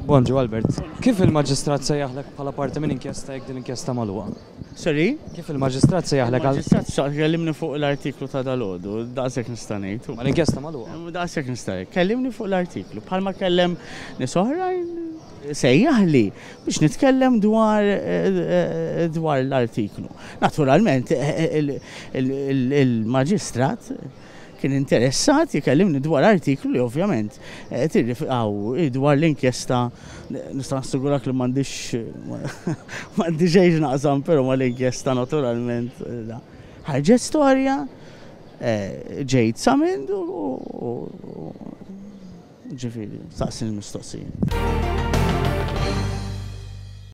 Bonġu Albert, kif il-Maġistrat sejjaħlek bħala parti minn inkjesta jekk din inkjesta magħluqa? Sorry? Kif il-Maġistrat sejjaħlek għal Maġistrat kellimni fuq l-artiklu ta' dalodu, daqshekk nista' ngħid. l-inkjesta magħluqa? Daqshekk nista' ngħid. Kellimni fuq l-artiklu, bħalma kellem nies oħrajn sejjaħli biex nitkellem dwar l-artiklu. Naturalment il-Maġistrat kien interessat jikellimni dwar artiklu li ovvjament dwar l-inkjesta nista' nassigurak li m'għandix xejn naqsam però ma l-inkjesta naturalment ħarġet storja ġejt samind u ġifieri saqsin mistoqsija.